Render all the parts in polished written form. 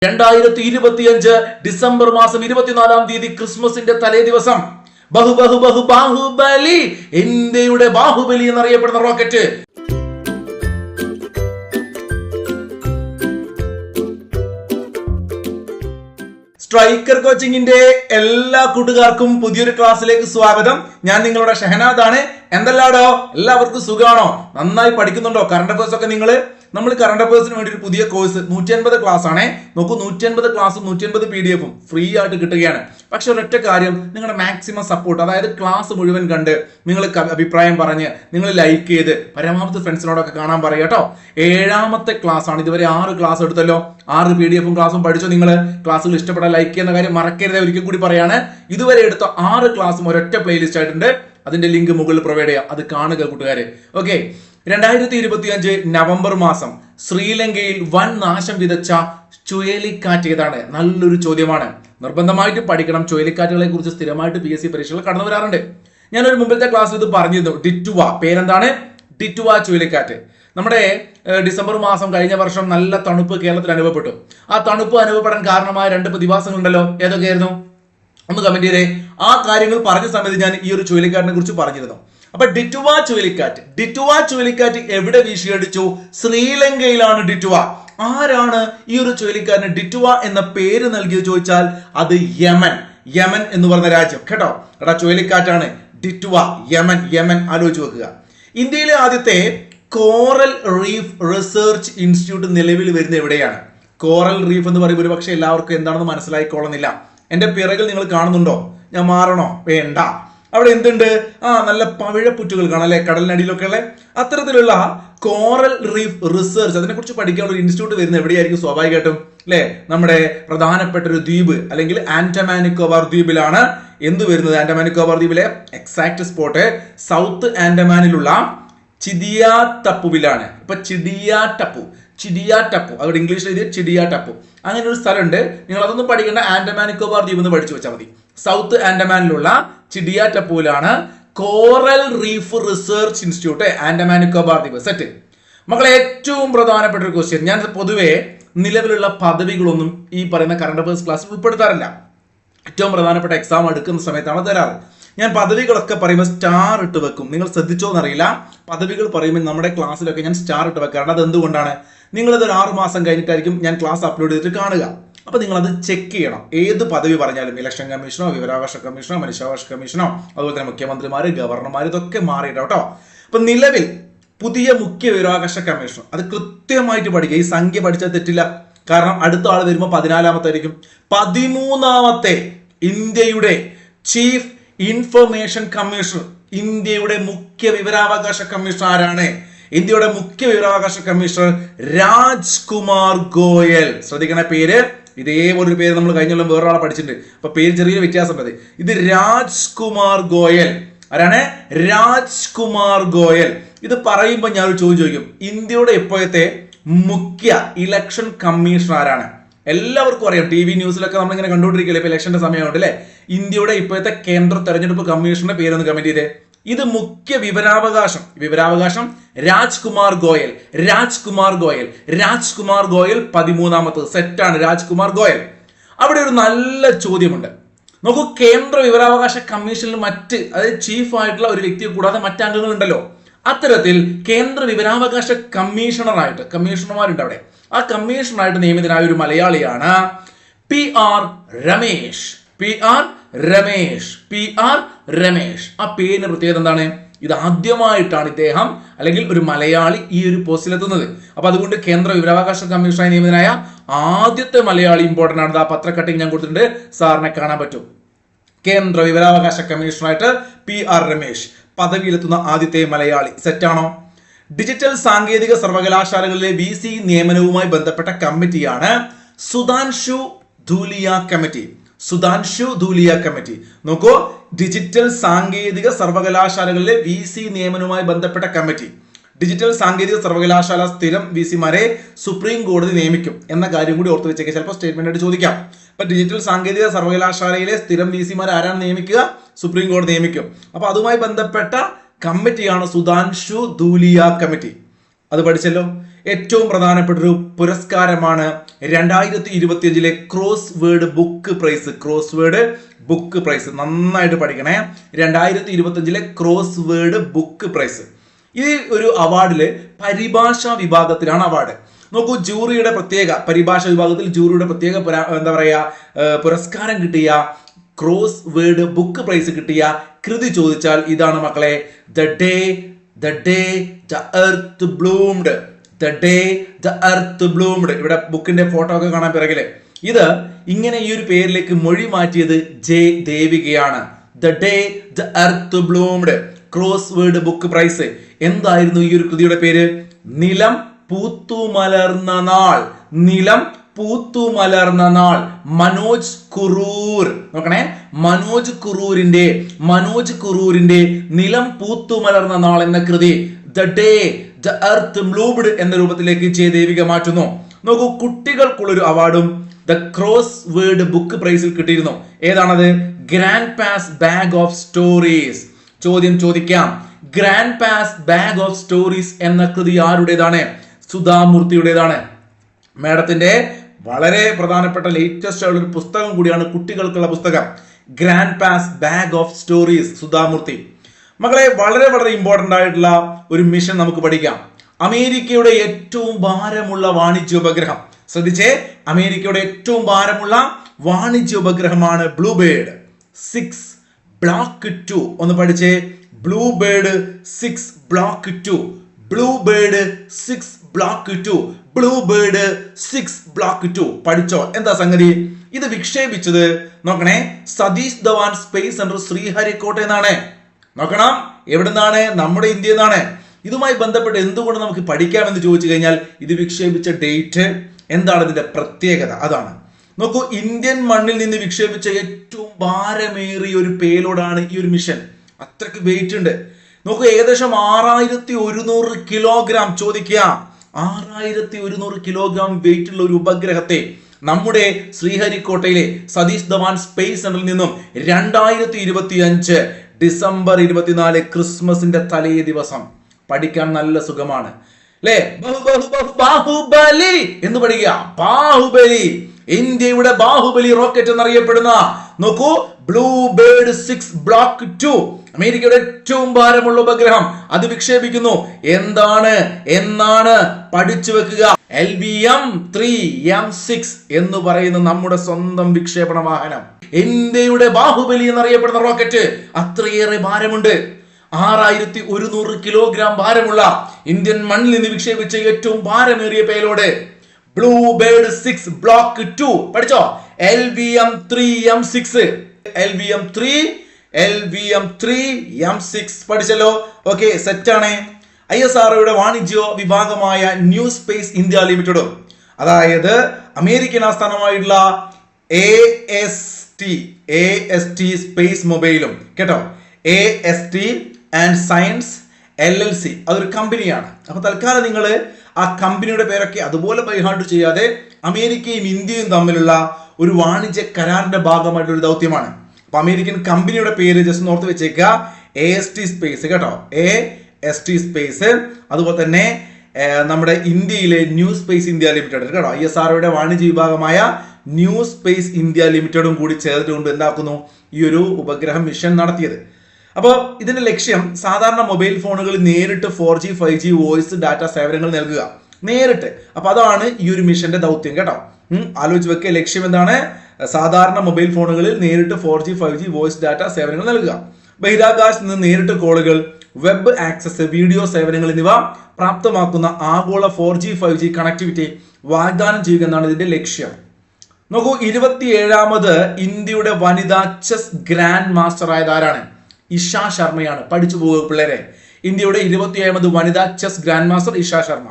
2025 December മാസം 24-ാം തീയതി ക്രിസ്മസിന്റെ തലേ ദിവസം ബാഹുബലി, ഇന്ത്യയുടെ ബാഹുബലി എന്നറിയപ്പെടുന്ന റോക്കറ്റ് സ്ട്രൈക്കർ കോച്ചിങ്ങിന്റെ എല്ലാ കൂട്ടുകാർക്കും പുതിയൊരു ക്ലാസ്സിലേക്ക് സ്വാഗതം. ഞാൻ നിങ്ങളുടെ ഷഹനാദാണ്. എന്തെല്ലാടോ, എല്ലാവർക്കും സുഖാണോ? നന്നായി പഠിക്കുന്നുണ്ടോ? കറണ്ട് അഫയേഴ്സ് ഒക്കെ നമ്മൾ കറണ്ട് അഫയേഴ്സിന് വേണ്ടി ഒരു പുതിയ കോഴ്സ് 150 ക്ലാസ് ആണേ. നോക്കൂ, 150 ക്ലാസ്സും 150 PDF ഫ്രീ ആയിട്ട് കിട്ടുകയാണ്. പക്ഷെ ഒരൊറ്റ കാര്യം, നിങ്ങളുടെ മാക്സിമം സപ്പോർട്ട്, അതായത് ക്ലാസ് മുഴുവൻ കണ്ട് നിങ്ങൾ അഭിപ്രായം പറഞ്ഞ് നിങ്ങൾ ലൈക്ക് ചെയ്ത് പരമാവധി ഫ്രണ്ട്സിനോടൊക്കെ കാണാൻ പറയുക കേട്ടോ. 7ാമത്തെ ക്ലാസ് ആണ്. ഇതുവരെ 6 ക്ലാസ് എടുത്തല്ലോ. 6 PDF ക്ലാസ്സും പഠിച്ചോ. നിങ്ങൾ ക്ലാസ്സുകൾ ഇഷ്ടപ്പെടാൻ ലൈക്ക് ചെയ്യുന്ന കാര്യം മറക്കരുത്. ഒരിക്കൽ കൂടി പറയാണ്, ഇതുവരെ എടുത്ത 6 ക്ലാസ്സും ഒരൊറ്റ പ്ലേലിസ്റ്റ് ആയിട്ടുണ്ട്. അതിന്റെ ലിങ്ക് മുകളിൽ പ്രൊവൈഡ് ചെയ്യാം. അത് കാണുക കൂട്ടുകാരെ. ഓക്കെ, 2025 നവംബർ മാസം ശ്രീലങ്കയിൽ വൻ നാശം വിതച്ച ചുഴലിക്കാറ്റ് ഏതാണ്? നല്ലൊരു ചോദ്യമാണ്. നിർബന്ധമായിട്ട് പഠിക്കണം. ചുഴലിക്കാറ്റുകളെ കുറിച്ച് സ്ഥിരമായിട്ട് PSC പരീക്ഷകൾ കടന്നു വരാറുണ്ട്. ഞാനൊരു മുമ്പത്തെ ക്ലാസ്സിൽ ഇത് പറഞ്ഞിരുന്നു. ഡിറ്റുവ, പേരെന്താണ്? ഡിറ്റുവ ചുഴലിക്കാറ്റ്. നമ്മുടെ ഡിസംബർ മാസം കഴിഞ്ഞ വർഷം നല്ല തണുപ്പ് കേരളത്തിൽ അനുഭവപ്പെട്ടു. ആ തണുപ്പ് അനുഭവപ്പെടാൻ കാരണമായ 2 പ്രതിഭാസങ്ങളുണ്ടല്ലോ. ഏതൊക്കെയായിരുന്നു? ഒന്ന് കമന്റ് ചെയ്തേ. ആ കാര്യങ്ങൾ പറഞ്ഞ സമയത്ത് ഞാൻ ഈ ഒരു ചുഴലിക്കാറ്റിനെ കുറിച്ച് പറഞ്ഞിരുന്നു. അപ്പൊ ഡിറ്റുവ ചുഴലിക്കാറ്റ് എവിടെ വീശിയടിച്ചു? ശ്രീലങ്കയിലാണ് ഡിറ്റുവ. ആരാണ് ഈ ഒരു ചുഴലിക്കാറ്റിന് ഡിറ്റുവ എന്ന പേര് നൽകിയത് ചോദിച്ചാൽ അത് യമൻ എന്ന് പറഞ്ഞ രാജ്യം കേട്ടോ. എടാ, ചുഴലിക്കാറ്റാണ് ഡിറ്റുവ. യമൻ ആലോചിച്ച് വെക്കുക. ഇന്ത്യയിലെ ആദ്യത്തെ കോറൽ റീഫ് റിസർച്ച് ഇൻസ്റ്റിറ്റ്യൂട്ട് നിലവിൽ വരുന്നത് എവിടെയാണ്? കോറൽ റീഫ് എന്ന് പറയുമ്പോൾ ഒരു പക്ഷേ എല്ലാവർക്കും എന്താണെന്ന് മനസ്സിലായിക്കോളുന്നില്ല. എന്റെ പിറകിൽ നിങ്ങൾ കാണുന്നുണ്ടോ? ഞാൻ മാറണോ? വേണ്ട. അവിടെ എന്തുണ്ട്? നല്ല പവിഴപ്പുറ്റുകൾ കാണാം അല്ലെ, കടലിനടിയിലൊക്കെ ഉള്ള. അത്തരത്തിലുള്ള കോറൽ റീഫ് റിസർച്ച്, അതിനെ കുറിച്ച് പഠിക്കാനുള്ള ഒരു ഇൻസ്റ്റിറ്റ്യൂട്ട് വരുന്നത് എവിടെയായിരിക്കും? സ്വാഭാവികമായിട്ടും അല്ലെ, നമ്മുടെ പ്രധാനപ്പെട്ട ഒരു ദ്വീപ് അല്ലെങ്കിൽ ആൻഡമാൻ നിക്കോബാർ ദ്വീപിലാണ് എന്ത് വരുന്നത്? ആൻഡമാൻ നിക്കോബാർ ദ്വീപിലെ എക്സാക്ട് സ്പോട്ട് സൗത്ത് ആൻഡമാനിലുള്ള ചിഡിയാടപ്പുവിലാണ്. ഇപ്പൊ ചിഡിയാടപ്പു, അവിടെ ഇംഗ്ലീഷിൽ എഴുതിയ ചിഡിയാടപ്പു. അങ്ങനെ ഒരു സ്ഥലമുണ്ട്. നിങ്ങൾ അതൊന്നും പഠിക്കേണ്ട. ആൻഡമാൻ നിക്കോബാർ ദ്വീപ് എന്ന് പഠിച്ചു വെച്ചാൽ മതി. സൗത്ത് ആൻഡമാനിലുള്ള ചിഡിയാടപ്പുവിലാണ് coral reef research institute, Andaman Nicobar ദ്വീപ്. സെറ്റ് മക്കളെ, ഏറ്റവും പ്രധാനപ്പെട്ട ഒരു ക്വസ്റ്റ്യൻ. ഞാൻ പൊതുവെ നിലവിലുള്ള പദവികളൊന്നും ഈ പറയുന്ന കറണ്ട് അഫയേഴ്സ് ക്ലാസ്സിൽ ഉൾപ്പെടുത്താറില്ല. ഏറ്റവും പ്രധാനപ്പെട്ട എക്സാം എടുക്കുന്ന സമയത്താണ് തരാറ്. ഞാൻ പദവികളൊക്കെ പറയുമ്പോൾ സ്റ്റാർ ഇട്ട് വെക്കും. നിങ്ങൾ ശ്രദ്ധിച്ചോന്നറിയില്ല, പദവികൾ പറയുമ്പോൾ നമ്മുടെ ക്ലാസ്സിലൊക്കെ ഞാൻ സ്റ്റാർ ഇട്ട് വെക്കാറുണ്ട്. അത് എന്തുകൊണ്ടാണ്? നിങ്ങളിത് 6 മാസം കഴിഞ്ഞിട്ടായിരിക്കും ഞാൻ ക്ലാസ് അപ്ലോഡ് ചെയ്തിട്ട് കാണുക. അപ്പൊ നിങ്ങൾ അത് ചെക്ക് ചെയ്യണം. ഏത് പദവി പറഞ്ഞാലും, ഇലക്ഷൻ കമ്മീഷനോ വിവരാവകാശ കമ്മീഷനോ മനുഷ്യാവകാശ കമ്മീഷനോ അതുപോലെ തന്നെ മുഖ്യമന്ത്രിമാര്, ഗവർണർമാർ, ഇതൊക്കെ മാറിയിട്ടോ കേട്ടോ. അപ്പൊ നിലവിൽ പുതിയ മുഖ്യ വിവരാവകാശ കമ്മീഷണർ, അത് കൃത്യമായിട്ട് പഠിക്കുക. ഈ സംഖ്യ പഠിച്ചാൽ തെറ്റില്ല. കാരണം അടുത്ത ആൾ വരുമ്പോൾ 14ാമത്തെ ആയിരിക്കും. 13ാമത്തെ ഇന്ത്യയുടെ ചീഫ് ഇൻഫർമേഷൻ കമ്മീഷണർ, ഇന്ത്യയുടെ മുഖ്യ വിവരാവകാശ കമ്മീഷണർ ആരാണ്? ഇന്ത്യയുടെ മുഖ്യ വിവരാവകാശ കമ്മീഷണർ രാജ്കുമാർ ഗോയൽ. ശ്രദ്ധിക്കണ പേര്. ഇതേപോലൊരു പേര് നമ്മൾ കഴിഞ്ഞ വേറൊരാളെ പഠിച്ചിട്ടുണ്ട്. അപ്പൊ പേര് ചെറിയൊരു വ്യത്യാസം ഉണ്ട്. ഇത് രാജ്കുമാർ ഗോയൽ. ആരാണ്? രാജ്കുമാർ ഗോയൽ. ഇത് പറയുമ്പോൾ ഞാൻ ഒരു ചോദ്യം ചോദിക്കും. ഇന്ത്യയുടെ ഇപ്പോഴത്തെ മുഖ്യ ഇലക്ഷൻ കമ്മീഷണർ ആരാണ്? എല്ലാവർക്കും അറിയാം. TV ന്യൂസിലൊക്കെ നമ്മളിങ്ങനെ കണ്ടുകൊണ്ടിരിക്കില്ലേ, ഇപ്പൊ ഇലക്ഷന്റെ സമയമുണ്ട് അല്ലെ. ഇന്ത്യയുടെ ഇപ്പോഴത്തെ കേന്ദ്ര തെരഞ്ഞെടുപ്പ് കമ്മീഷണറുടെ പേരൊന്ന് കമന്റ് ചെയ്തേ. ഇത് മുഖ്യ വിവരാവകാശം രാജ്കുമാർ ഗോയൽ. 13ാമത്തത് സെറ്റാണ് രാജ്കുമാർ ഗോയൽ. അവിടെ ഒരു നല്ല ചോദ്യമുണ്ട്. നോക്കൂ, കേന്ദ്ര വിവരാവകാശ കമ്മീഷനിൽ അതായത് ചീഫ് ആയിട്ടുള്ള ഒരു വ്യക്തിയെ കൂടാതെ മറ്റ് അംഗങ്ങൾ ഉണ്ടല്ലോ. അത്തരത്തിൽ കേന്ദ്ര വിവരാവകാശ കമ്മീഷണർമാരുണ്ട് അവിടെ. ആ കമ്മീഷണറായിട്ട് നിയമിതനായ ഒരു മലയാളിയാണ് PR രമേശ്. ആ പേരിന് പ്രത്യേകത എന്താണ്? ഇത് ആദ്യമായിട്ടാണ് ഇദ്ദേഹം അല്ലെങ്കിൽ ഒരു മലയാളി ഈ ഒരു പോസ്റ്റിലെത്തുന്നത്. അപ്പൊ അതുകൊണ്ട് കേന്ദ്ര വിവരാവകാശ കമ്മീഷണറായി നിയമിതനായ ആദ്യത്തെ മലയാളി ഇമ്പോർട്ടന്റ് ആണ്. ആ പത്ര കട്ടിങ് ഞാൻ കൊടുത്തിട്ടുണ്ട്, സാറിനെ കാണാൻ പറ്റും. കേന്ദ്ര വിവരാവകാശ കമ്മീഷണറായിട്ട് PR രമേശ് പദവിയിലെത്തുന്ന ആദ്യത്തെ മലയാളി. സെറ്റാണോ? ഡിജിറ്റൽ സാങ്കേതിക സർവകലാശാലകളിലെ VC നിയമനവുമായി ബന്ധപ്പെട്ട കമ്മിറ്റിയാണ് സുധാൻഷു ധൂലിയ കമ്മിറ്റി. നോക്കൂ, ഡിജിറ്റൽ സാങ്കേതിക സർവകലാശാലകളിലെ VC നിയമനവുമായി ബന്ധപ്പെട്ട കമ്മിറ്റി. ഡിജിറ്റൽ സാങ്കേതിക സർവകലാശാല സ്ഥിരം VCമാരെ സുപ്രീം കോടതി നിയമിക്കും എന്ന കാര്യം കൂടി ഓർത്ത് വെച്ചേക്ക്. ചിലപ്പോൾ സ്റ്റേറ്റ്മെന്റ് ആയിട്ട് ചോദിക്കാം. അപ്പൊ ഡിജിറ്റൽ സാങ്കേതിക സർവകലാശാലയിലെ സ്ഥിരം VCമാരെ ആരാണ് നിയമിക്കുക? സുപ്രീം കോടതി നിയമിക്കും. അപ്പൊ അതുമായി ബന്ധപ്പെട്ട കമ്മിറ്റിയാണ് സുധാൻഷു ധൂലിയ കമ്മിറ്റി. അത് പഠിച്ചല്ലോ. ഏറ്റവും പ്രധാനപ്പെട്ട ഒരു പുരസ്കാരമാണ് 2025 crossword book prize. Crossword book prize നന്നായിട്ട് പഠിക്കണേ. 2025 ക്രോസ് വേർഡ് ബുക്ക് പ്രൈസ്. ഈ ഒരു അവാർഡില് പരിഭാഷാ വിഭാഗത്തിലാണ് അവാർഡ്. നോക്കൂ, ജൂറിയുടെ പ്രത്യേക പരിഭാഷ വിഭാഗത്തിൽ ജൂറിയുടെ പ്രത്യേക എന്താ പറയാ പുരസ്കാരം കിട്ടിയ ക്രോസ് വേർഡ് ബുക്ക് പ്രൈസ് കിട്ടിയ കൃതി ചോദിച്ചാൽ ഇതാണ് മക്കളെ, the day the earth bloomed. The day the earth bloomed. ഇവിടെ ബുക്കിന്റെ ഫോട്ടോ ഒക്കെ കാണാൻ പിറകില്. ഇത് ഇങ്ങനെ ഈ ഒരു പേരിലേക്ക് മൊഴി മാറ്റിയത് ജെ ദേവികയാണ്. The day the earth bloomed crossword book prize. എന്തായിരുന്നു ഈ ഒരു കൃതിയുടെ പേര്? നിലം പൂത്തുമലർന്ന നാൾ. നിലം പൂത്തുമലർന്ന നാൾ. മനോജ് കുറൂർ. നോക്കണേ, മനോജ് കുറൂരിന്റെ നിലം പൂത്തുമലർന്ന നാൾ എന്ന കൃതി ദ ഡേ ദ എർത്ത് ബ്ലൂംഡ് എന്ന രൂപത്തിലേക്ക് ജയദേവിക മാറ്റുന്നു. നോക്കൂ, കുട്ടികൾക്കുള്ളൊരു അവാർഡും ദ ക്രോസ് വേർഡ് ബുക്ക് പ്രൈസിൽ കിട്ടിയിരുന്നു. ഏതാണത്? Grand pass bag of stories. ചോദ്യം ചോദിക്കാം, grand pass bag of stories എന്ന കൃതി ആരുടേതാണ്? സുധാമൂർത്തിയുടേതാണ്. മാഡത്തിന്റെ വളരെ പ്രധാനപ്പെട്ട ലേറ്റസ്റ്റ് ആയുള്ള ഒരു പുസ്തകം കൂടിയാണ് കുട്ടികൾക്കുള്ള പുസ്തകം, grand pass bag of stories, Sudha Murty. മക്കളെ, വളരെ വളരെ ഇമ്പോർട്ടന്റ് ആയിട്ടുള്ള ഒരു മിഷൻ നമുക്ക് പഠിക്കാം. അമേരിക്കയുടെ ഏറ്റവും ഭാരമുള്ള വാണിജ്യോപഗ്രഹം. ശ്രദ്ധിച്ചേ, അമേരിക്കയുടെ ഏറ്റവും ഭാരമുള്ള വാണിജ്യോപഗ്രഹമാണ് ബ്ലൂബേർഡ് 6 ബ്ലോക്ക് 2. ഒന്ന് പഠിച്ചേ, Bluebird 6 block 2. Bluebird 6 block 2. Bluebird 6 block 2. പഠിച്ചോ എന്താ സംഗതി? ഇത് വിക്ഷേപിച്ചത് നോക്കണേ, സതീഷ് ധവാൻ സ്പേസ് സെന്റർ ശ്രീഹരിക്കോട്ടയിൽ നിന്നാണ്. നോക്കണം, എവിടുന്നാണ്? നമ്മുടെ ഇന്ത്യയിൽ നിന്നാണ്. ഇതുമായി ബന്ധപ്പെട്ട് എന്തുകൊണ്ട് നമുക്ക് പഠിക്കാമെന്ന് ചോദിച്ചു കഴിഞ്ഞാൽ ഇത് വിക്ഷേപിച്ച ഡേറ്റ് എന്താണ്, ഇതിന്റെ പ്രത്യേകത അതാണ്. നോക്കൂ, ഇന്ത്യൻ മണ്ണിൽ നിന്ന് വിക്ഷേപിച്ച ഏറ്റവും ഭാരമേറിയ ഒരു പേലോഡാണ് ഈ ഒരു മിഷൻ. അത്രയ്ക്ക് വെയിറ്റ് ഉണ്ട്. നോക്കൂ, ഏകദേശം 6100 കിലോഗ്രാം. ചോദിക്കാം, 6100 കിലോഗ്രാം വെയിറ്റ് ഉള്ള ഒരു ഉപഗ്രഹത്തെ നമ്മുടെ ശ്രീഹരിക്കോട്ടയിലെ സതീഷ് ധവാൻ സ്പേസ് സെന്ററിൽ നിന്നും 2025 ഡിസംബർ 24 ക്രിസ്മസിന്റെ തലേ ദിവസം പഠിക്കാൻ നല്ല സുഖമാണ് അല്ലേ? ബാഹുബലി എന്ന് പഠിക്കുക. ബാഹുബലി, ഇന്ത്യയുടെ ബാഹുബലി റോക്കറ്റ് എന്നറിയപ്പെടുന്ന നോക്കൂ, ബ്ലൂബേർഡ് 6 ബ്ലോക്ക് 2 അമേരിക്കയുടെ ഏറ്റവും ഭാരമുള്ള ഉപഗ്രഹം അത് വിക്ഷേപിക്കുന്നു. എന്നാണ് പഠിച്ചു വെക്കുക. LVM-3M6 എന്ന് പറയുന്ന നമ്മുടെ സ്വന്തം വിക്ഷേപണ വാഹനം, ഇന്ത്യയുടെ ബാഹുബലി എന്നറിയപ്പെടുന്ന റോക്കറ്റ് അത്രയേറെ ഭാരമുണ്ട്. 6100 കിലോഗ്രാം ഭാരമുള്ള ഇന്ത്യൻ മണ്ണിൽ നിന്ന് വിക്ഷേപിച്ച ഏറ്റവും ഭാരമേറിയ പേലോഡ് ബ്ലൂബേർഡ് 6 ബ്ലോക്ക് 2. പഠിച്ചോ? LVM-3M6 LVM-3M6 പഠിച്ചല്ലോ. ഓക്കെ, സെറ്റ് ആണ്. ISROയുടെ വാണിജ്യ വിഭാഗമായ ന്യൂ സ്പേസ് ഇന്ത്യ ലിമിറ്റഡും, അതായത് അമേരിക്കൻ ആസ്ഥാനമായിട്ടുള്ള AST സ്പേസ് മൊബൈലും, കേട്ടോ, AST ആൻഡ് സയൻസ് LLC അതൊരു കമ്പനിയാണ്. അപ്പൊ തൽക്കാലം നിങ്ങൾ ആ കമ്പനിയുടെ പേരൊക്കെ അതുപോലെ ബൈഹാർട്ട് ചെയ്യാതെ അമേരിക്കയും ഇന്ത്യയും തമ്മിലുള്ള ഒരു വാണിജ്യ കരാറിന്റെ ഭാഗമായിട്ടുള്ള ഒരു ദൗത്യമാണ്. അപ്പൊ അമേരിക്കൻ കമ്പനിയുടെ പേര് ജസ്റ്റ് ഓർത്ത് വെച്ചേക്കുക, AST സ്പേസ്, കേട്ടോ, AST സ്പേസ്. അതുപോലെ തന്നെ നമ്മുടെ ഇന്ത്യയിലെ ന്യൂ സ്പേസ് ഇന്ത്യ ലിമിറ്റഡ്, കേട്ടോ, ISROയുടെ വാണിജ്യ വിഭാഗമായ ന്യൂ സ്പേസ് ഇന്ത്യ ലിമിറ്റഡും കൂടി ചേർത്തുകൊണ്ട് എന്താക്കുന്നു ഈ ഒരു ഉപഗ്രഹ മിഷൻ നടത്തിയത്. അപ്പോൾ ഇതിന്റെ ലക്ഷ്യം സാധാരണ മൊബൈൽ ഫോണുകളിൽ നേരിട്ട് 4G 5G വോയിസ് ഡാറ്റ സേവനങ്ങൾ നൽകുക, നേരിട്ട്. അപ്പൊ അതാണ് ഈ ഒരു മിഷന്റെ ദൗത്യം, കേട്ടോ. ആലോചിച്ച് വെക്കുക, ലക്ഷ്യം എന്താണ്? സാധാരണ മൊബൈൽ ഫോണുകളിൽ നേരിട്ട് 4G 5G വോയിസ് ഡാറ്റ സേവനങ്ങൾ നൽകുക. ബഹിരാകാശത്ത് നിന്ന് നേരിട്ട് കോളുകൾ, വെബ് ആക്സസ്, വീഡിയോ സേവനങ്ങൾ എന്നിവ പ്രാപ്തമാക്കുന്ന ആഗോള 4G 5G കണക്ടിവിറ്റി വാഗ്ദാനം ചെയ്യുക എന്നാണ് ഇതിന്റെ ലക്ഷ്യം. നോക്കൂ, 27ാമത് ഇന്ത്യയുടെ വനിതാ ചെസ് ഗ്രാൻഡ് മാസ്റ്റർ ആയത് ആരാണ്? ഇഷ ശർമ്മയാണ്. പഠിച്ചു പോകുക പിള്ളേരെ. ഇന്ത്യയുടെ 27ാമത് വനിതാ chess grand master Isha Sharma.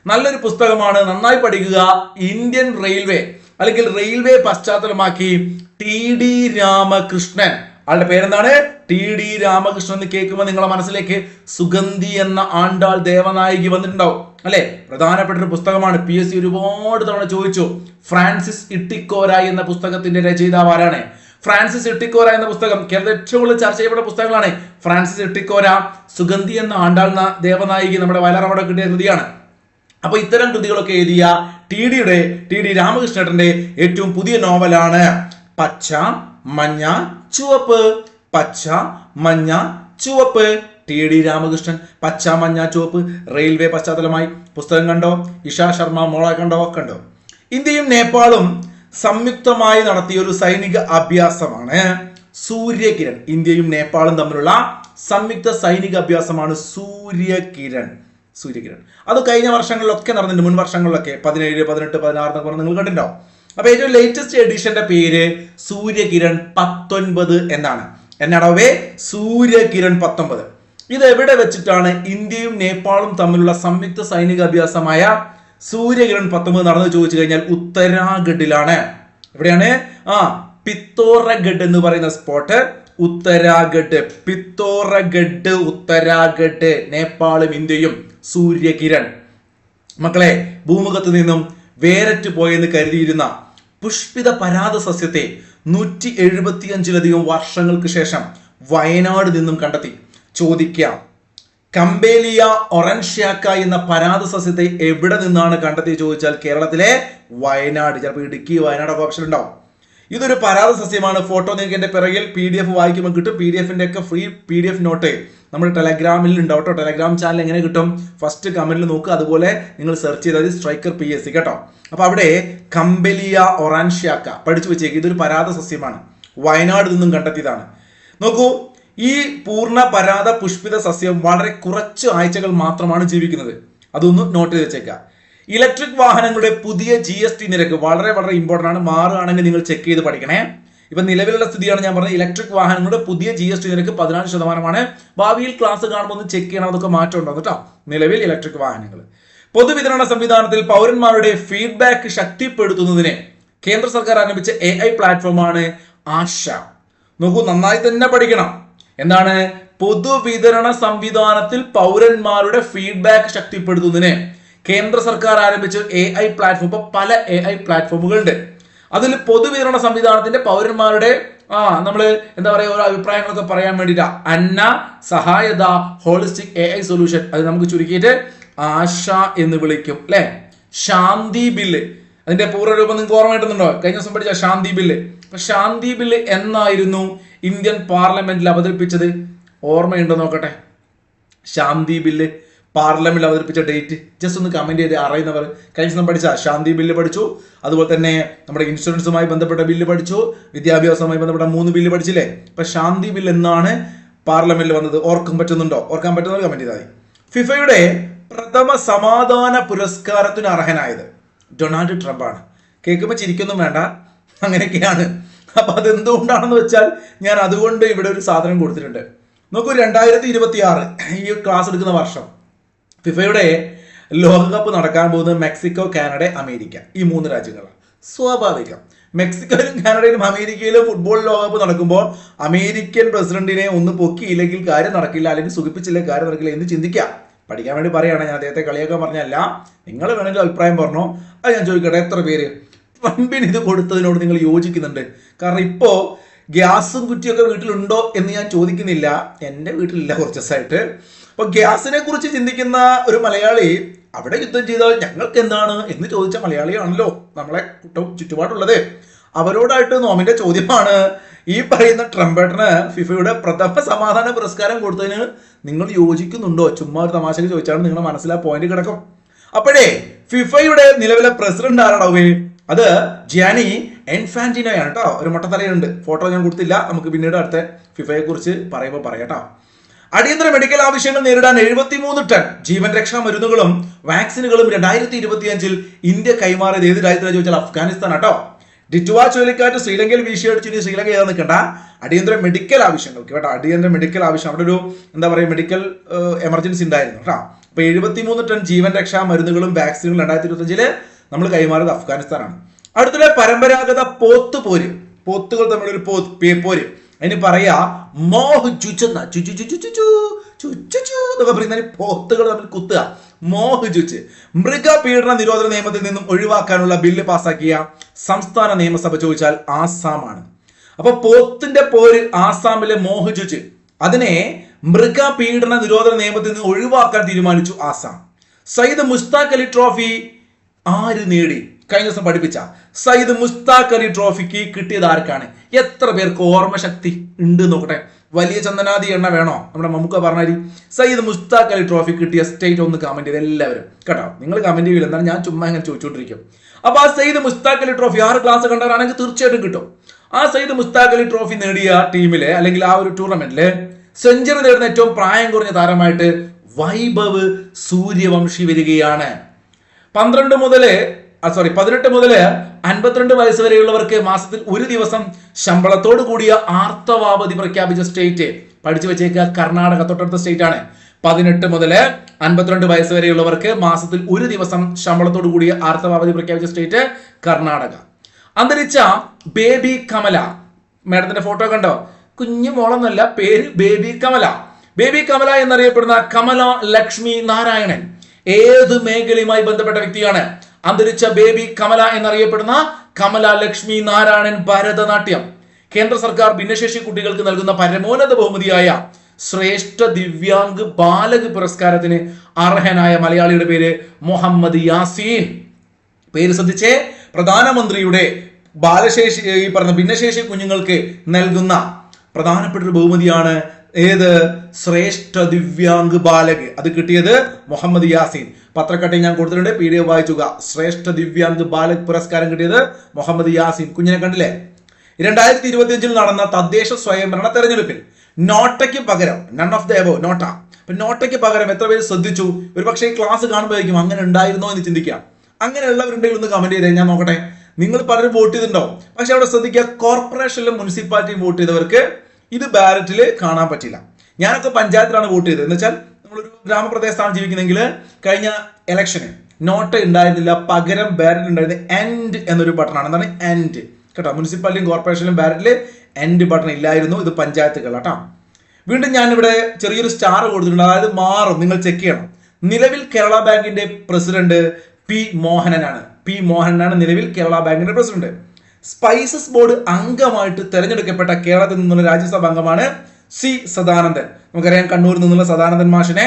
നല്ലൊരു പുസ്തകമാണ്, നന്നായി പഠിക്കുക. ഇന്ത്യൻ റെയിൽവേ അല്ലെങ്കിൽ റെയിൽവേ പശ്ചാത്തലമാക്കി TD രാമകൃഷ്ണൻ, ആളുടെ പേരെന്താണ്? TD രാമകൃഷ്ണൻ എന്ന് കേൾക്കുമ്പോൾ നിങ്ങളുടെ മനസ്സിലേക്ക് സുഗന്ധി എന്ന ആണ്ടാൾ ദേവനായകി വന്നിട്ടുണ്ടാവും അല്ലെ? പ്രധാനപ്പെട്ട ഒരു പുസ്തകമാണ്. PSC ഒരുപാട് തവണ ചോദിച്ചു. ഫ്രാൻസിസ് ഇട്ടിക്കോര എന്ന പുസ്തകത്തിന്റെ രചയിതാവ് ആരാണ്? ഫ്രാൻസിസ് ഇട്ടിക്കോര എന്ന പുസ്തകം കേരളത്തിൽ ഏറ്റവും കൂടുതൽ ചർച്ച ചെയ്യപ്പെട്ട പുസ്തകങ്ങളാണ്. ഫ്രാൻസിസ് ഇട്ടിക്കോര, സുഗന്ധി എന്ന ആണ്ടാൾ ദേവനായകി, നമ്മുടെ വയലാർ അവാർഡ് കിട്ടിയ കൃതിയാണ്. അപ്പൊ ഇത്തരം കൃതികളൊക്കെ എഴുതിയ ടി ഡി രാമകൃഷ്ണേട്ടന്റെ ഏറ്റവും പുതിയ നോവലാണ് പച്ച മഞ്ഞ ചുവപ്പ്. പച്ച മഞ്ഞ ചുവപ്പ്. ടി ഡി രാമകൃഷ്ണൻ, പച്ച മഞ്ഞ ചുവപ്പ്. റെയിൽവേ പശ്ചാത്തലമായി പുസ്തകം കണ്ടോ? ഇഷ ശർമ്മ മോളെ കണ്ടോ? ഇന്ത്യയും നേപ്പാളും സംയുക്തമായി നടത്തിയ ഒരു സൈനിക അഭ്യാസമാണ് സൂര്യകിരൺ. ഇന്ത്യയും നേപ്പാളും തമ്മിലുള്ള സംയുക്ത സൈനിക അഭ്യാസമാണ് സൂര്യകിരൺ. അത് കഴിഞ്ഞ വർഷങ്ങളിലൊക്കെ നടന്നിട്ടുണ്ട്, മുൻ വർഷങ്ങളിലൊക്കെ 17, 18, 16 നിങ്ങൾ കണ്ടിട്ടുണ്ടോ? അപ്പൊ ഏറ്റവും ലേറ്റസ്റ്റ് എഡിഷന്റെ പേര് സൂര്യകിരൺ 19 എന്നാണ്. എന്നാണോ സൂര്യകിരൺ 19. ഇത് എവിടെ വെച്ചിട്ടാണ് ഇന്ത്യയും നേപ്പാളും തമ്മിലുള്ള സംയുക്ത സൈനിക അഭ്യാസമായ സൂര്യകിരൺ 19 നടന്നു ചോദിച്ചു കഴിഞ്ഞാൽ ഉത്തരാഖണ്ഡിലാണ്. എവിടെയാണ്? പിത്തോറഗഡ് എന്ന് പറയുന്ന സ്പോട്ട്. ഉത്തരാഖണ്ഡ്, പിത്തോറഗഡ്, ഉത്തരാഖണ്ഡ്. നേപ്പാളും ഇന്ത്യയും സൂര്യകിരൺ. മക്കളെ, ഭൂമുഖത്ത് നിന്നും വേരറ്റ് പോയെന്ന് കരുതിയിരുന്ന പുഷ്പിത പരാത സസ്യത്തെ 175ലധികം വർഷങ്ങൾക്ക് ശേഷം വയനാട് നിന്നും കണ്ടെത്തി. ചോദിക്കാം, കമ്പേലിയ ഒറൻഷ്യാക്ക എന്ന പരാത സസ്യത്തെ എവിടെ നിന്നാണ് കണ്ടെത്തി ചോദിച്ചാൽ കേരളത്തിലെ വയനാട്. ചിലപ്പോൾ ഇടുക്കി, വയനാടൊക്കെ ഓപ്ഷൻ ഉണ്ടാവും. ഇതൊരു പരാത സസ്യമാണ്. ഫോട്ടോ നിങ്ങൾക്ക് എന്റെ പിറകിൽ PDF വായിക്കുമ്പോൾ കിട്ടും. PDF-ന്റെ ഒക്കെ ഫ്രീ PDF നോട്ട് നമ്മുടെ ടെലഗ്രാമിൽ ഉണ്ടാവും കേട്ടോ. ടെലഗ്രാം ചാനൽ എങ്ങനെ കിട്ടും? ഫസ്റ്റ് കമന്റിൽ നോക്കുക. അതുപോലെ നിങ്ങൾ സെർച്ച് ചെയ്താൽ സ്ട്രൈക്കർ PSC കേട്ടോ. അപ്പൊ അവിടെ കമ്പലിയ ഒറാൻഷ്യാക്ക പഠിച്ചു വെച്ചേക്ക്. ഇതൊരു പരാത സസ്യമാണ്, വയനാട് നിന്നും കണ്ടെത്തിയതാണ്. നോക്കൂ, ഈ പൂർണ്ണ പരാത പുഷ്പിത സസ്യം വളരെ കുറച്ച് ആഴ്ചകൾ മാത്രമാണ് ജീവിക്കുന്നത്. അതൊന്ന് നോട്ട് ചെയ്ത് വെച്ചേക്കാം. ഇലക്ട്രിക് വാഹനങ്ങളുടെ പുതിയ GST നിരക്ക് വളരെ വളരെ ഇമ്പോർട്ടൻ്റ് ആണ്. മാറുകയാണെങ്കിൽ നിങ്ങൾ ചെക്ക് ചെയ്ത് പഠിക്കണേ. ഇപ്പൊ നിലവിലുള്ള സ്ഥിതിയാണ് ഞാൻ പറഞ്ഞത്. ഇലക്ട്രിക് വാഹനങ്ങളുടെ പുതിയ GST നിരക്ക് 14%. ഭാവിയിൽ ക്ലാസ് കാണുമ്പോൾ ഒന്ന് ചെക്ക് ചെയ്യണം, അതൊക്കെ മാറ്റം ഉണ്ടാവും കേട്ടോ. നിലവിൽ ഇലക്ട്രിക് വാഹനങ്ങൾ. പൊതുവിതരണ സംവിധാനത്തിൽ പൗരന്മാരുടെ ഫീഡ്ബാക്ക് ശക്തിപ്പെടുത്തുന്നതിന് കേന്ദ്ര സർക്കാർ ആരംഭിച്ച AI പ്ലാറ്റ്ഫോമാണ് ആശ. നോക്കൂ, നന്നായി തന്നെ പഠിക്കണം. എന്താണ്? പൊതുവിതരണ സംവിധാനത്തിൽ പൗരന്മാരുടെ ഫീഡ്ബാക്ക് ശക്തിപ്പെടുത്തുന്നതിന് കേന്ദ്ര സർക്കാർ ആരംഭിച്ച AI പ്ലാറ്റ്ഫോം. ഇപ്പൊ പല AI പ്ലാറ്റ്ഫോമുകളുണ്ട്. അതിൽ പൊതുവിതരണ സംവിധാനത്തിന്റെ പൗരന്മാരുടെ നമ്മള് എന്താ പറയുക, ഓരോ അഭിപ്രായങ്ങളൊക്കെ പറയാൻ വേണ്ടിയിട്ടാ അന്ന സഹായത ഹോളിസ്റ്റിക് AI സൊല്യൂഷൻ. അത് നമുക്ക് ചുരുക്കിയിട്ട് ആശ എന്ന് വിളിക്കും അല്ലെ. ശാന്തി ബില്ല്, അതിന്റെ പൂർവ്വരൂപം നിങ്ങൾക്ക് ഓർമ്മ കിട്ടുന്നുണ്ടോ? കഴിഞ്ഞ ദിവസം പഠിച്ച ശാന്തി ബില്ല്. അപ്പൊ ശാന്തി ബില്ല് എന്നായിരുന്നു ഇന്ത്യൻ പാർലമെന്റിൽ അവതരിപ്പിച്ചത്? ഓർമ്മയുണ്ടോ നോക്കട്ടെ. ശാന്തി ബില്ല് പാർലമെന്റിൽ അവതരിപ്പിച്ച ഡേറ്റ് ജസ്റ്റ് ഒന്ന് കമന്റ് ചെയ്ത് അറിയുന്നവർ. കഴിഞ്ഞ ദിവസം പഠിച്ച ശാന്തി ബില്ല് പഠിച്ചു. അതുപോലെ തന്നെ നമ്മുടെ ഇൻഷുറൻസുമായി ബന്ധപ്പെട്ട ബില്ല് പഠിച്ചു. വിദ്യാഭ്യാസവുമായി ബന്ധപ്പെട്ട 3 ബില്ല് പഠിച്ചില്ലേ? അപ്പൊ ശാന്തി ബില്ല് എന്നാണ് പാർലമെന്റിൽ വന്നത്. ഓർക്കാൻ പറ്റുന്നവർ കമന്റ് ചെയ്താൽ മതി. ഫിഫയുടെ പ്രഥമ സമാധാന പുരസ്കാരത്തിന് അർഹനായത് ഡൊണാൾഡ് ട്രംപ് ആണ്. കേൾക്കുമ്പോൾ ചിരിക്കൊന്നും വേണ്ട, അങ്ങനെയൊക്കെയാണ്. അപ്പൊ അതെന്തുകൊണ്ടാണെന്ന് വെച്ചാൽ ഞാൻ അതുകൊണ്ട് ഇവിടെ ഒരു സാധനം കൊടുത്തിട്ടുണ്ട്. നോക്കൂ, 2026 ഈ ക്ലാസ് എടുക്കുന്ന വർഷം ഫിഫയുടെ ലോകകപ്പ് നടക്കാൻ പോകുന്നത് മെക്സിക്കോ, കാനഡ, അമേരിക്ക, ഈ 3 രാജ്യങ്ങളാണ്. സ്വാഭാവികം, മെക്സിക്കോയിലും കാനഡയിലും അമേരിക്കയിലും ഫുട്ബോൾ ലോകകപ്പ് നടക്കുമ്പോൾ അമേരിക്കൻ പ്രസിഡന്റിനെ ഒന്ന് പൊക്കിയില്ലെങ്കിൽ കാര്യം നടക്കില്ല, അല്ലെങ്കിൽ സുഖിപ്പിച്ചില്ലെങ്കിൽ കാര്യം നടക്കില്ല എന്ന് ചിന്തിക്കാം. പഠിക്കാൻ വേണ്ടി പറയുകയാണ്. ഞാൻ അദ്ദേഹത്തെ കളിയാക്കാൻ പറഞ്ഞല്ല. നിങ്ങൾ വേണമെങ്കിൽ അഭിപ്രായം പറഞ്ഞോ. അത് ഞാൻ ചോദിക്കട്ടെ, എത്ര പേര് ട്രംപിന് ഇത് കൊടുത്തതിനോട് നിങ്ങൾ യോജിക്കുന്നുണ്ട്? കാരണം ഇപ്പോ ഗ്യാസും കുറ്റിയൊക്കെ വീട്ടിലുണ്ടോ എന്ന് ഞാൻ ചോദിക്കുന്നില്ല. എൻ്റെ വീട്ടിലില്ല കുറച്ച് ദിവസമായിട്ട്. അപ്പൊ ഗ്യാസിനെ കുറിച്ച് ചിന്തിക്കുന്ന ഒരു മലയാളി അവിടെ യുദ്ധം ചെയ്താൽ ഞങ്ങൾക്ക് എന്താണ് എന്ന് ചോദിച്ച മലയാളിയാണല്ലോ നമ്മളെ ചുറ്റുപാടുള്ളത്. അവരോടായിട്ട് നോമിന്റെ ചോദ്യമാണ്, ഈ പറയുന്ന ട്രംപേട്ടന് ഫിഫയുടെ പ്രഥമ സമാധാന പുരസ്കാരം കൊടുത്തതിന് നിങ്ങൾ യോജിക്കുന്നുണ്ടോ? ചുമ്മാ ഒരു തമാശക്ക് ചോദിച്ചാണ്, നിങ്ങളുടെ മനസ്സിൽ ആ പോയിന്റ് കിടക്കും. അപ്പോഴേ ഫിഫയുടെ നിലവിലെ പ്രസിഡന്റ് ആരാണോ? അത് ജിയാനി ഇൻഫാന്റിനോ ആണ് കേട്ടോ. ഒരു മൊട്ടത്തലയുണ്ട്, ഫോട്ടോ ഞാൻ കൊടുത്തില്ല, നമുക്ക് പിന്നീട് അടുത്ത ഫിഫയെ കുറിച്ച് പറയുമ്പോൾ പറയാട്ടോ. അടിയന്തര മെഡിക്കൽ ആവശ്യങ്ങൾ നേരിടാൻ 73 ടൺ ജീവൻ രക്ഷാ മരുന്നുകളും വാക്സിനുകളും 2025 ഇന്ത്യ കൈമാറിയത് ഏത് രാജ്യത്തിനാണ് ചോദിച്ചാൽ അഫ്ഗാനിസ്ഥാൻ കേട്ടോ. ഡിറ്റുവ ചുഴലിക്കാറ്റ് ശ്രീലങ്കയിൽ വീശിയടിച്ചു. ഇനി ശ്രീലങ്ക ഏതാ നിൽക്കണ്ട, അടിയന്തര മെഡിക്കൽ ആവശ്യങ്ങൾക്ക് കേട്ടോ. അടിയന്തര മെഡിക്കൽ ആവശ്യം, അവിടെ ഒരു എന്താ പറയുക മെഡിക്കൽ എമർജൻസി ഉണ്ടായിരുന്നു കേട്ടോ. അപ്പൊ 73 ടൺ ജീവൻ രക്ഷാ മരുന്നുകളും വാക്സിനുകളും 2025 നമ്മൾ കൈമാറിയത് അഫ്ഗാനിസ്ഥാനാണ്. അടുത്തിടെ പരമ്പരാഗത പോത്തുപോര്, പോത്തുകൾ തമ്മിലൊരു പോര്, അതിന് പറയാ മോഹ് ജുച്ചെന്ന എന്നൊക്കെ പറയുന്ന പോത്തുകൾ തമ്മിൽ കുത്തുക, മോഹ് ജുച്ച്. മൃഗപീഡന നിരോധന നിയമത്തിൽ നിന്നും ഒഴിവാക്കാനുള്ള ബില്ല് പാസാക്കിയ സംസ്ഥാന നിയമസഭ ചോദിച്ചാൽ ആസാമാണ്. അപ്പൊ പോത്തിന്റെ പോര് ആസാമിലെ മോഹ് ജുച്ച്, അതിനെ മൃഗപീഡന നിരോധന നിയമത്തിൽ നിന്ന് ഒഴിവാക്കാൻ തീരുമാനിച്ചു ആസാം. സയ്യിദ് മുസ്താഖ് അലി ട്രോഫി ആര് നേടി? കഴിഞ്ഞ ദിവസം പഠിപ്പിച്ച സയ്യിദ് മുസ്താഖ് അലി ട്രോഫിക്ക് കിട്ടിയത് ആർക്കാണ്? എത്ര പേർക്ക് ഓർമ്മശക്തി ഉണ്ട് നോക്കട്ടെ. വലിയ ചന്ദനാദി എണ്ണ വേണോ? നമ്മുടെ മമ്മൂക്ക പറഞ്ഞാൽ സയ്യിദ് മുസ്താഖ് അലി ട്രോഫി കിട്ടിയ സ്റ്റേറ്റ് ഒന്ന് കമന്റ് ചെയ്ത് എല്ലാവരും കേട്ടോ. നിങ്ങൾ കമന്റ് ചെയ്യില്ല, എന്നാലും ഞാൻ ചുമ്മാ ഇങ്ങനെ ചോദിച്ചുകൊണ്ടിരിക്കും. അപ്പൊ ആ സയ്യിദ് മുസ്താഖ് അലി ട്രോഫി 6 ക്ലാസ് കണ്ടവരാണെങ്കിൽ തീർച്ചയായിട്ടും കിട്ടും. ആ സയ്യിദ് മുസ്താഖ് അലി ട്രോഫി നേടിയ ടീമിലെ അല്ലെങ്കിൽ ആ ഒരു ടൂർണമെന്റില് സെഞ്ചുറി നേടുന്ന ഏറ്റവും പ്രായം കുറഞ്ഞ താരമായിട്ട് വൈഭവ് സൂര്യവംശി വരികയാണ്. 18 മുതൽ 52 വയസ്സ് വരെയുള്ളവർക്ക് മാസത്തിൽ ഒരു ദിവസം ശമ്പളത്തോട് കൂടിയ ആർത്തവാവധി പ്രഖ്യാപിച്ച സ്റ്റേറ്റ് പഠിച്ചു വെച്ചേക്കുക, കർണാടക. തൊട്ടടുത്ത സ്റ്റേറ്റ് ആണ്. 18 മുതൽ 52 വയസ്സ് വരെയുള്ളവർക്ക് മാസത്തിൽ ഒരു ദിവസം ശമ്പളത്തോട് കൂടിയ ആർത്തവാവധി പ്രഖ്യാപിച്ച സ്റ്റേറ്റ് കർണാടക. അന്തരിച്ച ബേബി കമല, മാഡത്തിന്റെ ഫോട്ടോ കണ്ടോ? കുഞ്ഞു മോളെന്നല്ല, പേര് ബേബി കമല. ബേബി കമല എന്നറിയപ്പെടുന്ന കമല ലക്ഷ്മി നാരായണൻ ഏത് മേഖലയുമായി ബന്ധപ്പെട്ട വ്യക്തിയാണ്? അന്തരിച്ച ബേബി കമല എന്നറിയപ്പെടുന്ന കമല ലക്ഷ്മി നാരായണൻ ഭരതനാട്യം. കേന്ദ്ര സർക്കാർ ഭിന്നശേഷി കുട്ടികൾക്ക് നൽകുന്ന പരമോന്നത ബഹുമതിയായ ശ്രേഷ്ഠ ദിവ്യാംഗ് ബാലക് പുരസ്കാരത്തിന് അർഹനായ മലയാളിയുടെ പേര് മുഹമ്മദ് യാസീൻ. പേര് ശ്രദ്ധിച്ചേ, പ്രധാനമന്ത്രിയുടെ ബാലശേഷി ഈ പറഞ്ഞ ഭിന്നശേഷി കുഞ്ഞുങ്ങൾക്ക് നൽകുന്ന പ്രധാനപ്പെട്ട ഒരു ബഹുമതിയാണ് ഏത്? ശ്രേഷ്ഠ ദിവ്യാംഗ് ബാലക്. അത് കിട്ടിയത് മുഹമ്മദ് യാസീൻ. പത്രക്കട്ടയിൽ ഞാൻ കൊടുത്തിട്ടുണ്ട്, PDF വായിച്ചുക. ശ്രേഷ്ഠ ദിവ്യാംഗ് ബാലക് പുരസ്കാരം കിട്ടിയത് മുഹമ്മദ് യാസീൻ. കുഞ്ഞിനെ കണ്ടില്ലേ? 2025 നടന്ന തദ്ദേശ സ്വയംഭരണ തെരഞ്ഞെടുപ്പിൽ നോട്ടയ്ക്ക് പകരം none of the above NOTA. അപ്പൊ നോട്ടയ്ക്ക് പകരം എത്ര പേര് ശ്രദ്ധിച്ചു? ഒരു പക്ഷേ ഈ ക്ലാസ് കാണുമ്പോഴേക്കും അങ്ങനെ ഉണ്ടായിരുന്നോ എന്ന് ചിന്തിക്കാം. അങ്ങനെയുള്ളവരുണ്ടെങ്കിൽ ഒന്ന് കമന്റ് ചെയ്തേ, ഞാൻ നോക്കട്ടെ. നിങ്ങൾ പലരും വോട്ട് ചെയ്തിട്ടുണ്ടോ? പക്ഷെ അവിടെ ശ്രദ്ധിക്കുക, കോർപ്പറേഷനിലും മുനിസിപ്പാലിറ്റിയും വോട്ട് ചെയ്തവർക്ക് ഇത് ബാലറ്റിൽ കാണാൻ പറ്റില്ല. ഞാനൊക്കെ പഞ്ചായത്തിലാണ് വോട്ട് ചെയ്തത്. എന്ന് വെച്ചാൽ നമ്മളൊരു ഗ്രാമപ്രദേശത്താണ് ജീവിക്കുന്നെങ്കിൽ കഴിഞ്ഞ ഇലക്ഷന് നോട്ട് ഉണ്ടായിരുന്നില്ല, പകരം ബാലറ്റ് ഉണ്ടായിരുന്നത് എൻഡ് എന്നൊരു ബട്ടണാണ്. എന്താണ് എൻഡ് കേട്ടോ? മുനിസിപ്പാലിറ്റിയും കോർപ്പറേഷനിലും ബാലറ്റിൽ എൻഡ് ബട്ടൺ ഇല്ലായിരുന്നു. ഇത് പഞ്ചായത്തുകൾ കേട്ടോ. വീണ്ടും ഞാനിവിടെ ചെറിയൊരു സ്റ്റാർ കൊടുത്തിട്ടുണ്ട്, അതായത് മാറും, നിങ്ങൾ ചെക്ക് ചെയ്യണം. നിലവിൽ കേരള ബാങ്കിന്റെ പ്രസിഡന്റ് പി മോഹനനാണ്. നിലവിൽ കേരള ബാങ്കിന്റെ പ്രസിഡന്റ്. സ്പൈസസ് ബോർഡ് അംഗമായിട്ട് തെരഞ്ഞെടുക്കപ്പെട്ട കേരളത്തിൽ നിന്നുള്ള രാജ്യസഭ അംഗമാണ് സി സദാനന്ദൻ. നമുക്കറിയാം, കണ്ണൂരിൽ നിന്നുള്ള സദാനന്ദൻ മാഷിനെ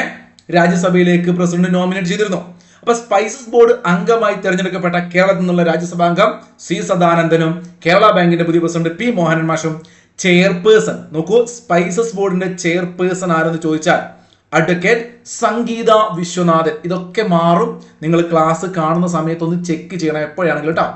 രാജ്യസഭയിലേക്ക് പ്രസിഡന്റ് നോമിനേറ്റ് ചെയ്തിരുന്നു. അപ്പൊ സ്പൈസസ് ബോർഡ് അംഗമായി തെരഞ്ഞെടുക്കപ്പെട്ട കേരളത്തിൽ നിന്നുള്ള രാജ്യസഭാ അംഗം സി സദാനന്ദനും കേരള ബാങ്കിന്റെ പുതിയ പ്രസിഡന്റ് പി മോഹനൻ മാഷും. ചെയർപേഴ്സൺ നോക്കൂ, സ്പൈസസ് ബോർഡിന്റെ ചെയർപേഴ്സൺ ആരെന്ന് ചോദിച്ചാൽ അഡ്വക്കേറ്റ് സംഗീത വിശ്വനാഥൻ. ഇതൊക്കെ മാറും, നിങ്ങൾ ക്ലാസ് കാണുന്ന സമയത്ത് ഒന്ന് ചെക്ക് ചെയ്യണം എപ്പോഴാണെങ്കിലും കേട്ടോ.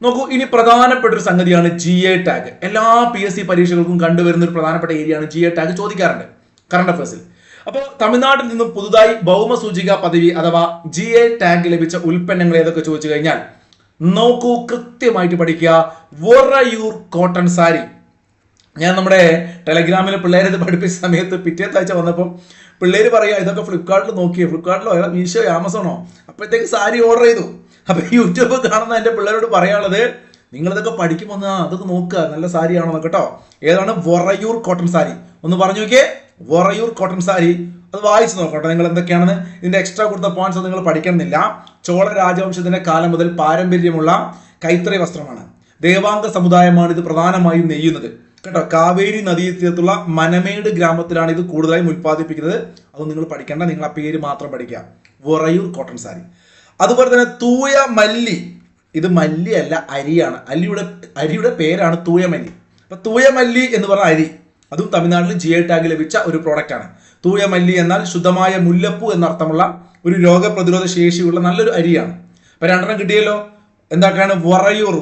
നോക്കൂ, ഇനി പ്രധാനപ്പെട്ട ഒരു സംഗതിയാണ് GA ടാഗ്. എല്ലാ PSC പരീക്ഷകൾക്കും കണ്ടുവരുന്ന ഒരു പ്രധാനപ്പെട്ട ഏരിയയാണ് GA ടാഗ്. ചോദിക്കാറുണ്ട് കറണ്ട് അഫയേഴ്സിൽ. അപ്പോൾ തമിഴ്നാട്ടിൽ നിന്നും പുതുതായി ഭൗമസൂചിക പദവി അഥവാ GA ടാഗ് ലഭിച്ച ഉൽപ്പന്നങ്ങൾ ഏതൊക്കെ ചോദിച്ചു കഴിഞ്ഞാൽ നോക്കൂ, കൃത്യമായിട്ട് പഠിക്കുക. വൊറയൂർ കോട്ടൺ സാരി. ഞാൻ നമ്മുടെ ടെലഗ്രാമിൽ പിള്ളേരെ ഇത് പഠിപ്പിച്ച സമയത്ത് പിറ്റേത്തെ ആഴ്ച വന്നപ്പോൾ പിള്ളേര് പറയാ, ഇതൊക്കെ ഫ്ലിപ്കാർട്ടിൽ നോക്കിയേ, ഫ്ലിപ്കാർട്ടിലോ മീഷോ ആമസോണോ. അപ്പോഴത്തേക്ക് സാരി ഓർഡർ ചെയ്തു. അപ്പൊ യൂട്യൂബ് കാണുന്ന എൻ്റെ പിള്ളേരോട് പറയാനുള്ളത്, നിങ്ങളിതൊക്കെ പഠിക്കുമ്പോൾ അതൊക്കെ നോക്കുക, നല്ല സാരിയാണോ കേട്ടോ. ഏതാണ്? വൊറയൂർ കോട്ടൺ സാരി. ഒന്ന് പറഞ്ഞു നോക്കിയേ, വൊറയൂർ കോട്ടൺ സാരി. അത് വായിച്ചു നോക്കട്ടെ നിങ്ങൾ എന്തൊക്കെയാണെന്ന്. ഇതിന്റെ എക്സ്ട്രാ കൊടുത്ത പോയിന്റ്സ് നിങ്ങൾ പഠിക്കണമെന്നില്ല. ചോള രാജവംശത്തിന്റെ കാലം മുതൽ പാരമ്പര്യമുള്ള കൈത്തറി വസ്ത്രമാണ്. ദേവാംഗ സമുദായമാണ് ഇത് പ്രധാനമായും നെയ്യുന്നത് കേട്ടോ. കാവേരി നദീതീരത്തുള്ള മനമേട് ഗ്രാമത്തിലാണ് ഇത് കൂടുതലായും ഉൽപ്പാദിപ്പിക്കുന്നത്. അത് നിങ്ങൾ പഠിക്കേണ്ട, നിങ്ങൾ ആ പേര് മാത്രം പഠിക്കുക, വൊറയൂർ കോട്ടൺ സാരി. അതുപോലെ തന്നെ തൂയ മല്ലി. ഇത് മല്ലി അല്ല, അരിയാണ്. അരിയുടെ പേരാണ് തൂയമല്ലി. അപ്പൊ തൂയമല്ലി എന്ന് പറഞ്ഞ അരി, അതും തമിഴ്നാട്ടിൽ GA ടാഗ് ലഭിച്ച ഒരു പ്രോഡക്റ്റ് ആണ്. തൂയമല്ലി എന്നാൽ ശുദ്ധമായ മുല്ലപ്പൂ എന്നർത്ഥമുള്ള ഒരു രോഗപ്രതിരോധ ശേഷിയുള്ള നല്ലൊരു അരിയാണ്. അപ്പൊ 2 കിട്ടിയല്ലോ. എന്തൊക്കെയാണ്? വൊറയൂർ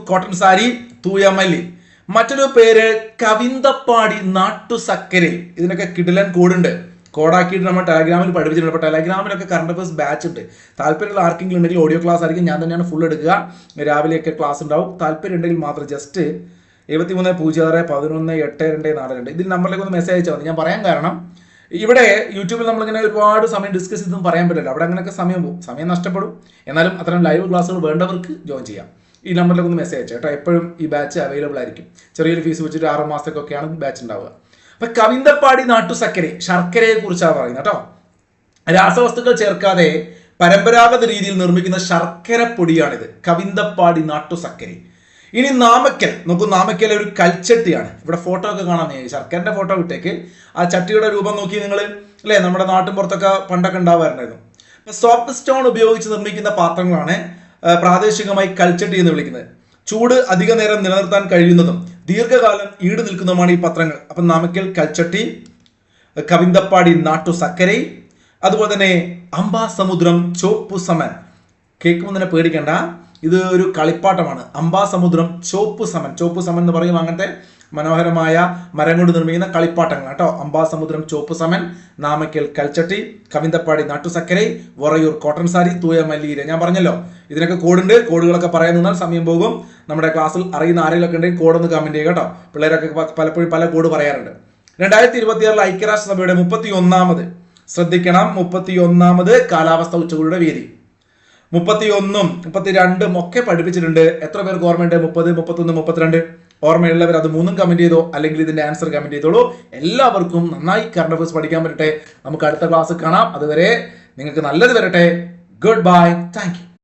കോട്ടൺ സാരി, തൂയമല്ലി. മറ്റൊരു പേര് കവിന്തപ്പാടി നാട്ടുസക്കരെ. ഇതിനൊക്കെ കിടിലൻ കോഡുണ്ട്. കോഡാക്കിയിട്ട് നമ്മൾ ടെലഗ്രാമിൽ പഠിപ്പിച്ചിട്ടുണ്ട്. അപ്പോൾ ടെലഗ്രാമിലൊക്കെ കറണ്ട് അഫയേഴ്സ് ബാച്ച് ഉണ്ട്. താല്പര്യമുള്ള ആർക്കെങ്കിലും ഉണ്ടെങ്കിൽ ഓഡിയോ ക്ലാസ് ആയിരിക്കും, ഞാൻ തന്നെയാണ് ഫുൾ എടുക്കുക. രാവിലെയൊക്കെ ക്ലാസ് ഉണ്ടാവും. താല്പര്യം ഉണ്ടെങ്കിൽ മാത്രം ജസ്റ്റ് 7306118242. ഇതിൽ നമ്പറിലേക്ക് ഒന്ന് മെസ്സേജ് അയച്ചാൽ മതി. ഞാൻ പറയാൻ കാരണം, ഇവിടെ യൂട്യൂബിൽ നമ്മളിങ്ങനെ ഒരുപാട് സമയം ഡിസ്കസ് ചെയ്തൊന്നും പറയാൻ പറ്റില്ല. അവിടെ അങ്ങനെയൊക്കെ സമയം നഷ്ടപ്പെടും. എന്നാലും അത്തരം ലൈവ് ക്ലാസ്സുകൾ വേണ്ടവർക്ക് ജോയിൻ ചെയ്യാം. ഈ നമ്പറിലേക്ക് ഒന്ന് മെസ്സേജ് അയച്ചാൽ കേട്ടോ. എപ്പോഴും ഈ ബാച്ച് അവൈലബിൾ ആയിരിക്കും. ചെറിയൊരു ഫീസ് വെച്ചിട്ട് 6 മാസത്തേക്കൊക്കെയാണ് ബാച്ച് ഉണ്ടാവുക. അപ്പൊ കവിന്തപ്പാടി നാട്ടുസക്കരെ, ശർക്കരയെ കുറിച്ചാണ് പറയുന്നത് കേട്ടോ. രാസവസ്തുക്കൾ ചേർക്കാതെ പരമ്പരാഗത രീതിയിൽ നിർമ്മിക്കുന്ന ശർക്കര പൊടിയാണിത്, കവിന്തപ്പാടി നാട്ടുസക്കരെ. ഇനി നാമക്കൽ നോക്കൂ, നാമക്കലെ ഒരു കൽച്ചട്ടിയാണ്. ഇവിടെ ഫോട്ടോ ഒക്കെ കാണാൻ, ശർക്കരന്റെ ഫോട്ടോ വിട്ടേക്ക്. ആ ചട്ടിയുടെ രൂപം നോക്കി നിങ്ങൾ അല്ലേ, നമ്മുടെ നാട്ടിൻ പുറത്തൊക്കെ പണ്ടൊക്കെ ഉണ്ടാവാറുണ്ടായിരുന്നു. സോപ്പ് സ്റ്റോൺ ഉപയോഗിച്ച് നിർമ്മിക്കുന്ന പാത്രങ്ങളാണ് പ്രാദേശികമായി കൽച്ചട്ടി എന്ന് വിളിക്കുന്നത്. ചൂട് അധിക നേരം നിലനിർത്താൻ കഴിയുന്നതും ദീർഘകാലം ഈട് നിൽക്കുന്നതുമാണ് ഈ പത്രങ്ങൾ. അപ്പം നാമക്കൽ കൽച്ചട്ടി, കവിന്തപ്പാടി നാട്ടു സക്കരൈ, അതുപോലെ തന്നെ അംബാസമുദ്രം ചോപ്പു സമൻ. കേൾക്കുമ്പോൾ തന്നെ പേടിക്കണ്ട, ഇത് ഒരു കളിപ്പാട്ടമാണ്. അംബാസമുദ്രം ചോപ്പു സമൻ. ചോപ്പു സമൻ എന്ന് പറയും അങ്ങനത്തെ മനോഹരമായ മരം കൊണ്ട് നിർമ്മിക്കുന്ന കളിപ്പാട്ടങ്ങൾ കേട്ടോ. അംബാസമുദ്രം ചോപ്പു സമൻ, നാമക്കൽ കൽച്ചട്ടി, കവിന്തപ്പാടി നാട്ടുസക്കരൈ, വൊറയൂർ കോട്ടൺ സാരി, തൂയ മല്ലീര. ഞാൻ പറഞ്ഞല്ലോ ഇതിനൊക്കെ കോഡുണ്ട്. കോഡുകളൊക്കെ പറയാൻ നിന്നാൽ സമയം പോകും. നമ്മുടെ ക്ലാസ്സിൽ അറിയുന്ന ആരെങ്കിലൊക്കെ ഉണ്ടെങ്കിൽ കോഡൊന്ന് കമന്റ് ചെയ്യുക കേട്ടോ. പിള്ളേരൊക്കെ പലപ്പോഴും പല കോഡ് പറയാറുണ്ട്. 2026 ഐക്യരാഷ്ട്രസഭയുടെ 31ാമത്, ശ്രദ്ധിക്കണം, 31ാമത് കാലാവസ്ഥ ഉച്ചകോടിയുടെ വേദി. 31ഉം 32ഉം ഒക്കെ പഠിപ്പിച്ചിട്ടുണ്ട്. എത്ര പേർക്ക് ഓർമ്മയുണ്ട്? 30, 31, 32 ഓർമ്മയുള്ളവർ അത് 3ഉം കമന്റ് ചെയ്തോ, അല്ലെങ്കിൽ ഇതിന്റെ ആൻസർ കമന്റ് ചെയ്തോളൂ. എല്ലാവർക്കും നന്നായി കറണ്ട് അഫയേഴ്സ് പഠിക്കാൻ പറ്റട്ടെ. നമുക്ക് അടുത്ത ക്ലാസ് കാണാം. അതുവരെ നിങ്ങൾക്ക് നല്ലത് വരട്ടെ. Good bye. Thank you.